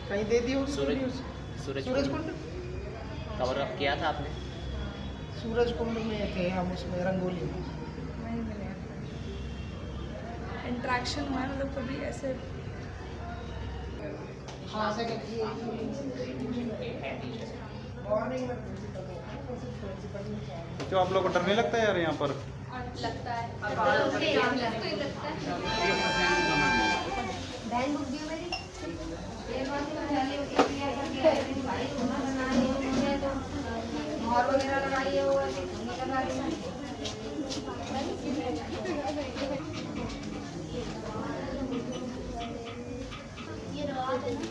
कहीं दे दी होगी सूरज न्यूज़। सूरज सूरज कुंड कुंड cover up किया था आपने? सूरज कुंड में थे हम, उसमें रंगोली में। नहीं मिले। इंट्रैक्शन हुआ है मतलब कभी ऐसे? हाँ मॉर्निंग में तो आप लोग को डर नहीं लगता है यार यहाँ पर? लगता है बहन बुक दियो मेरी और वगैरह लगाइए वो लगा ये रवा देना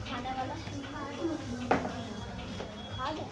खाने वाला खा ले।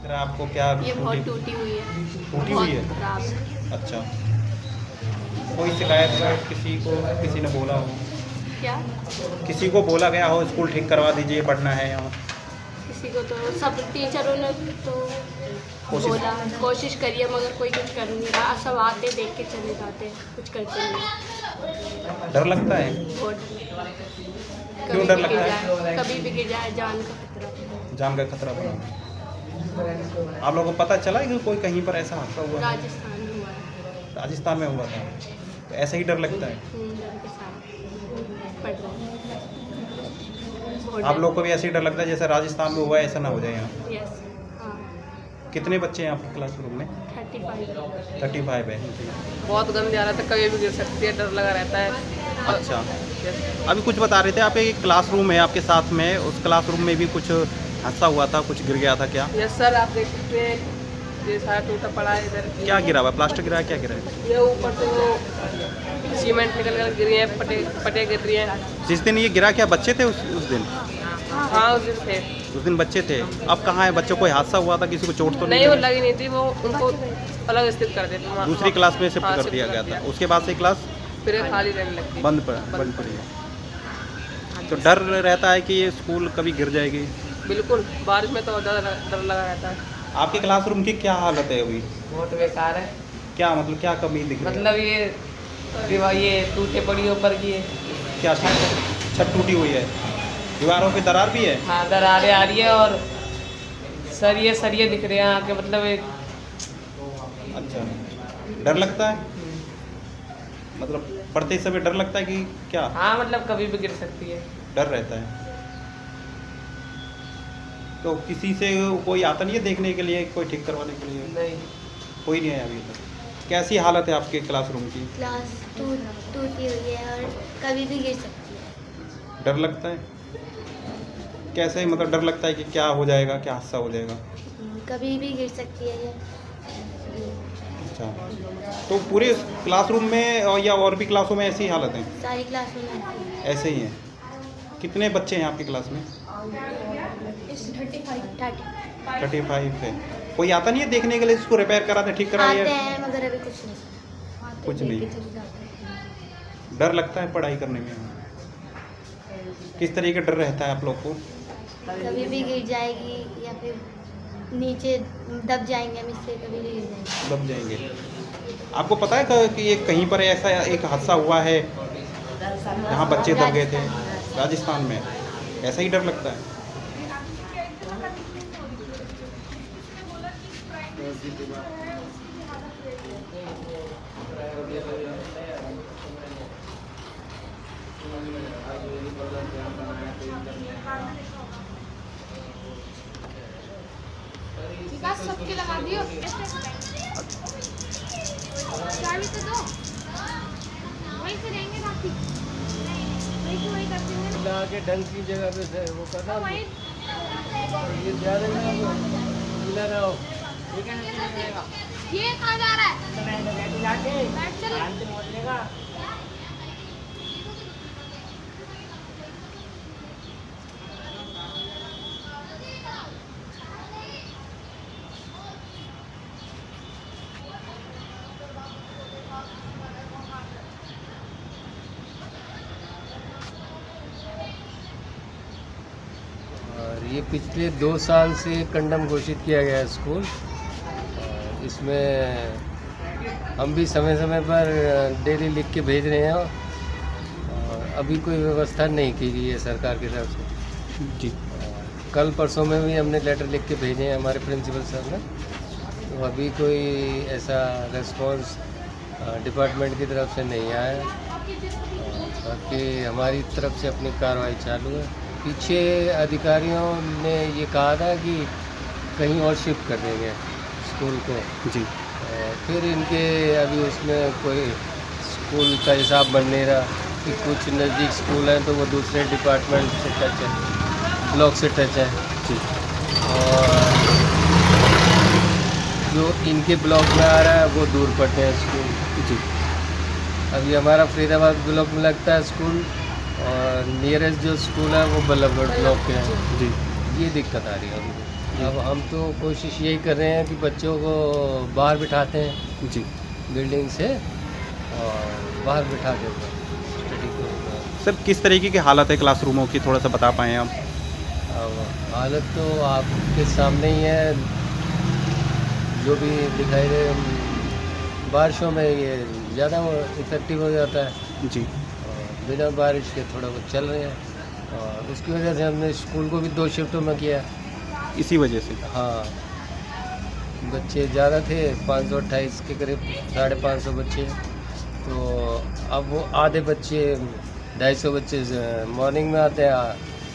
फिर आपको क्या ये बहुत टूटी हुई है। टूटी हुई है? बहुत खराब है। अच्छा, कोई शिकायत किसी ने बोला हो? क्या? किसी को बोला गया हो स्कूल ठीक करवा दीजिए, पढ़ना है यहाँ? किसी को तो सब टीचरों ने तो बोला, कोशिश करिए, मगर कोई कुछ कर नहीं रहा। सब आते देख के चले जाते, कुछ करते नहीं। डर लगता है? बहुत क्यों डर लगता है? कभी भी गिर जाए, जान का खतरा। जान का खतरा बना। आप लोगों को पता चला है कि कोई कहीं पर ऐसा हादसा हुआ? राजस्थान में हुआ है। राजस्थान में हुआ था, तो ऐसा ही डर लगता है? डर के साथ पढ़ रहे हैं। आप लोग को भी ऐसे ही डर लगता है जैसे राजस्थान में हुआ है, ऐसा ना हो जाए यहाँ? यस, हाँ। कितने बच्चे हैं आपके क्लासरूम में? 35। 35 है। बहुत गंदी हालत है, कभी भी गिर सकती है, डर लगा रहता है। अच्छा, अभी कुछ बता रहे थे आप, एक क्लासरूम है आपके साथ में, उस क्लासरूम में भी कुछ हादसा हुआ था, कुछ गिर गया था क्या? यस सर, आप देख सकते हैं ये सारा टूटा पड़ा है इधर। क्या गिरा हुआ? प्लास्टिक गिरा है? क्या गिरा है? ये ऊपर से वो सीमेंट निकल कर गिरी है, पटे गिर रही हैं। जिस दिन ये गिरा, क्या बच्चे थे उस दिन? हाँ, उस दिन थे। उस दिन बच्चे थे। अब कहाँ है बच्चों? कोई हादसा हुआ था? किसी को चोट तो नहीं, वो लगी? लगी नहीं थी, वो उनको अलग स्थित कर देते। दूसरी क्लास में शिफ्ट हाँ, कर दिया गया था, उसके बाद से क्लास फिर खाली रहने लगती। बंद पड़ी है। तो डर रहता है कि ये स्कूल कभी गिर जाएगी? बिल्कुल, बारिश में तो ज़्यादा डर लगा रहता है। आपके क्लासरूम की क्या हालत है अभी? बहुत बेकार है। क्या मतलब, क्या कमी दिख रही है? मतलब ये दीवार ये टूटे पड़ी ऊपर की है। क्या छत टूटी हुई है? दीवारों पे दरार भी है? हाँ, दरारें आ रही है और सरिये दिख रहे हैं यहाँ के, मतलब एक। अच्छा, डर लगता है? मतलब पढ़ते समय डर लगता है कि क्या? हाँ, मतलब कभी भी गिर सकती है। डर रहता है। तो किसी से कोई आता नहीं है देखने के लिए, कोई ठीक करवाने के लिए? नहीं, कोई नहीं है अभी तक। कैसी हालत है आपके क्लासरूम की? क्लास टूटी हुई है और कभी भी गिर सकती है। डर लगता है? कैसे, मतलब डर लगता है कि क्या हो जाएगा, क्या हादसा हो जाएगा? कभी भी गिर सकती है ये। अच्छा, तो पूरे क्लासरूम में या और भी क्लासों में ऐसी हालत है? सारी क्लास में ऐसे ही है। कितने बच्चे हैं आपकी क्लास में? 35 है। कोई आता नहीं है देखने के लिए, इसको रिपेयर कराते, ठीक कराते आते हैं, मगर अभी कुछ नहीं। कुछ नहीं। डर लगता है पढ़ाई करने में? किस तरह का डर रहता है आप लोग को? कभी भी गिर जाएगी या फिर नीचे दब जाएंगे हम इससे, कभी भी गिर जाएंगे। दब जाएंगे। आपको पता है कि ये कहीं पर ऐसा एक हादसा हुआ है जहाँ बच्चे दब गए थे? राजस्थान में। ऐसा ही डर लगता है? सबके लगा दियो। चाबी तो दो, वहीं से रहेंगे बाकी। वहीं करते हैं आगे ढंग की जगह पे से वो करना, वहीं ये ज़्यादा मिला ना हो। ये कहाँ जा रहा है? बैठ चल। पिछले 2 साल से कंडम घोषित किया गया है स्कूल। इसमें हम भी समय समय पर डेली लिख के भेज रहे हैं और अभी कोई व्यवस्था नहीं की गई है सरकार की तरफ से जी। कल परसों में भी हमने लेटर लिख के भेजे हैं हमारे प्रिंसिपल सर ने, तो अभी कोई ऐसा रेस्पॉन्स डिपार्टमेंट की तरफ से नहीं आया है। बाकी हमारी तरफ से अपनी कार्रवाई चालू है। पीछे अधिकारियों ने ये कहा था कि कहीं और शिफ्ट कर देंगे स्कूल को जी। फिर इनके अभी उसमें कोई स्कूल का हिसाब बन नहीं रहा कि कुछ नज़दीक स्कूल हैं तो वो दूसरे डिपार्टमेंट से टच है, ब्लॉक से टच है जी। और जो इनके ब्लॉक में आ रहा है वो दूर पड़ते हैं स्कूल जी। अभी हमारा फरीदाबाद ब्लॉक में लगता है स्कूल और नियरेस्ट जो स्कूल है वो बल्लभगढ़ ब्लॉक के हैं जी। ये दिक्कत आ रही है अभी। अब हम तो कोशिश यही कर रहे हैं कि बच्चों को बाहर बिठाते हैं जी। बिल्डिंग से और बाहर बिठा के स्टडी को। सर किस तरीके की हालत है क्लासरूमों की, थोड़ा सा बता पाएँ आप? अब हालत तो आपके सामने ही है, जो भी दिखाई दे। बारिशों में ये ज़्यादा इफेक्टिव हो जाता है जी। और बिना बारिश के थोड़ा बहुत चल रहे हैं और उसकी वजह से हमने स्कूल को भी 2 शिफ्टों में किया। इसी वजह से? हाँ, बच्चे ज़्यादा थे, 528 के करीब 550 बच्चे, तो अब वो आधे बच्चे 250 बच्चे मॉर्निंग में आते हैं,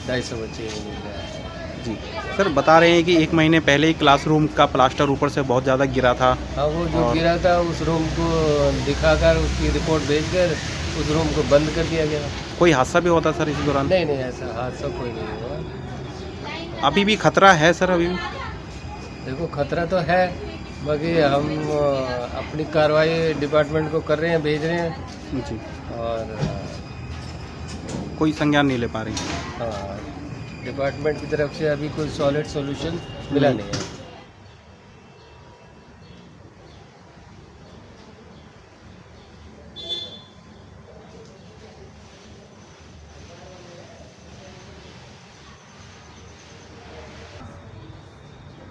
250 बच्चे इवनिंग में आते हैं। जी। सर बता रहे हैं कि 1 महीने पहले ही क्लासरूम का प्लास्टर ऊपर से बहुत ज़्यादा गिरा था। हाँ, वो जो गिरा था उस रूम को दिखाकर उसकी रिपोर्ट भेजकर उस रूम को बंद कर दिया गया। कोई हादसा भी होता सर इस दौरान? नहीं नहीं, ऐसा हादसा कोई नहीं हुआ। अभी भी खतरा है सर? अभी भी देखो खतरा तो है, बाकी हम अपनी कार्रवाई डिपार्टमेंट को कर रहे हैं, भेज रहे हैं जी। और कोई संज्ञान नहीं ले पा रहे? हाँ, डिपार्टमेंट की तरफ से अभी कोई सॉलिड सॉल्यूशन मिला नहीं है।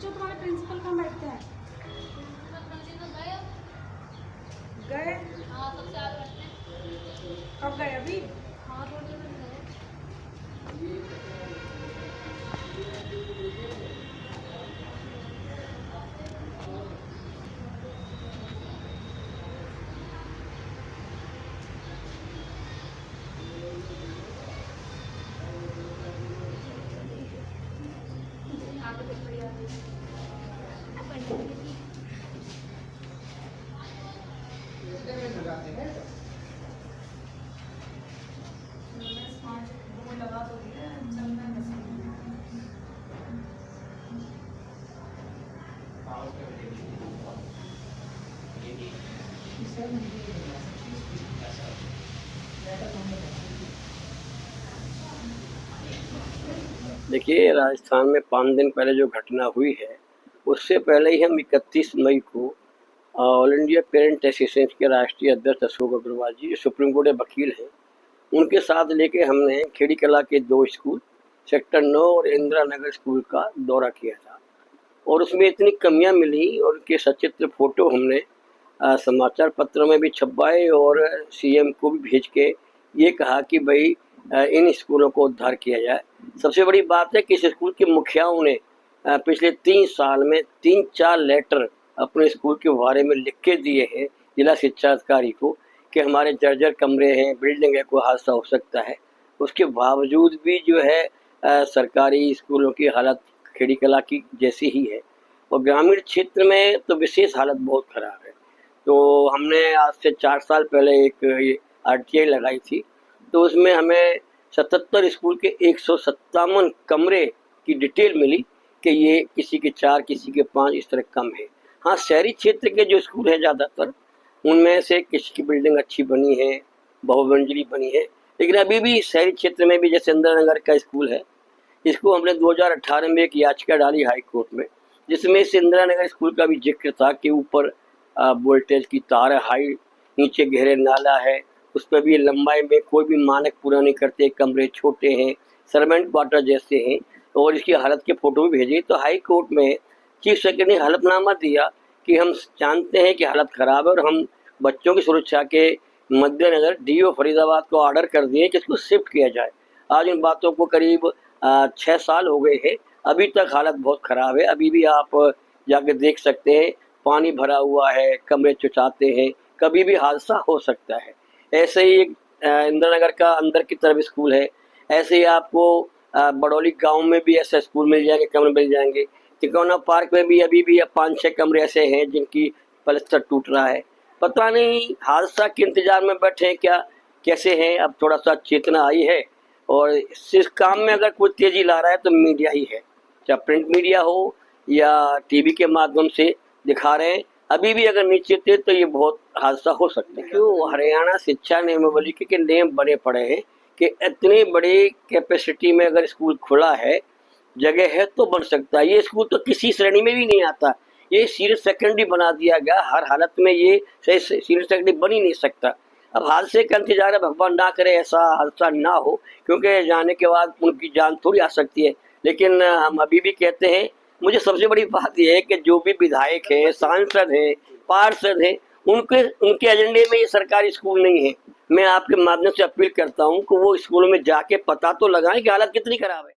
जो तुम्हारे प्रिंसिपल कहाँ बैठते हैं? गए? कब गए? अभी? देखिए, राजस्थान में 5 दिन पहले जो घटना हुई है, उससे पहले ही हम 31 मई को ऑल इंडिया पेरेंट एसोसिएशन के राष्ट्रीय अध्यक्ष अशोक अग्रवाल जी, जो सुप्रीम कोर्ट के वकील हैं, उनके साथ लेके हमने खेड़ी कला के 2 स्कूल, सेक्टर 9 और इंदिरा नगर स्कूल का दौरा किया था और उसमें इतनी कमियां मिली और उनके सचित्र फ़ोटो हमने समाचार पत्रों में भी छपवाए और सीएम को भी भेज के ये कहा कि भाई इन स्कूलों को उद्धार किया जाए। सबसे बड़ी बात है कि इस स्कूल के मुखियाओं ने पिछले 3 साल में 3-4 लेटर अपने स्कूल के बारे में लिख के दिए हैं जिला शिक्षा अधिकारी को कि हमारे जर्जर कमरे हैं, बिल्डिंग है, कोई हादसा हो सकता है। उसके बावजूद भी जो है सरकारी स्कूलों की हालत खेड़ी कला की जैसी ही है और ग्रामीण क्षेत्र में तो विशेष हालत बहुत ख़राब है। तो हमने आज से 4 साल पहले एक RTI लगाई थी, तो उसमें हमें 77 स्कूल के 157 कमरे की डिटेल मिली कि ये किसी के 4, किसी के 5 इस तरह कम है। हाँ, शहरी क्षेत्र के जो स्कूल हैं ज़्यादातर उनमें से किसी की बिल्डिंग अच्छी बनी है, बहुमंजिली बनी है, लेकिन अभी भी शहरी क्षेत्र में भी जैसे इंदिरा नगर का स्कूल है, इसको हमने 2018 में एक याचिका डाली हाई कोर्ट में, जिसमें इस इंदिरा नगर स्कूल का भी जिक्र था कि ऊपर वोल्टेज की तार है, हाई, नीचे गहरे नाला है, उस पर भी लंबाई में कोई भी मानक पूरा नहीं करते, कमरे छोटे हैं, सर्वेंट क्वार्टर जैसे हैं। और इसकी हालत के फ़ोटो भी भेजे, तो हाई कोर्ट में चीफ सेक्रेटरी ने हलफनामा दिया कि हम जानते हैं कि हालत ख़राब है और हम बच्चों की सुरक्षा के मद्देनज़र डीओ फरीदाबाद को ऑर्डर कर दिए कि इसको शिफ्ट किया जाए। आज इन बातों को करीब 6 साल हो गए हैं, अभी तक हालत बहुत ख़राब है। अभी भी आप जाके देख सकते हैं, पानी भरा हुआ है, कमरे चुचाते हैं, कभी भी हादसा हो सकता है। ऐसे ही एक इंदिरा नगर का अंदर की तरफ स्कूल है, ऐसे ही आपको बड़ौली गांव में भी ऐसे स्कूल मिल जाएंगे, कमरे मिल जाएंगे। तिकोना पार्क में भी अभी भी 5-6 कमरे ऐसे हैं जिनकी पलस्तर टूट रहा है। पता नहीं हादसा के इंतजार में बैठे हैं क्या, कैसे हैं। अब थोड़ा सा चेतना आई है और इस काम में अगर कोई तेजी ला रहा है तो मीडिया ही है, चाहे प्रिंट मीडिया हो या टीवी के माध्यम से दिखा रहे हैं। अभी भी अगर नीचे थे तो ये बहुत हादसा हो सकता है। क्यों हरियाणा शिक्षा नियमावली के नियम बने पड़े हैं कि इतने बड़े कैपेसिटी में अगर स्कूल खुला है, जगह है तो बन सकता है। ये स्कूल तो किसी श्रेणी में भी नहीं आता, ये सीनियर सेकेंडरी बना दिया गया। हर हालत में ये सीनियर सेकेंडरी बन ही नहीं सकता। अब हादसे का इंतजार है, भगवान ना करे ऐसा हादसा ना हो, क्योंकि जाने के बाद उनकी जान थोड़ी आ सकती है। लेकिन हम अभी भी कहते हैं, मुझे सबसे बड़ी बात यह है कि जो भी विधायक हैं, सांसद हैं, पार्षद हैं, उनके एजेंडे में ये सरकारी स्कूल नहीं है। मैं आपके माध्यम से अपील करता हूँ कि वो स्कूलों में जाके पता तो लगाएं कि हालत कितनी खराब है।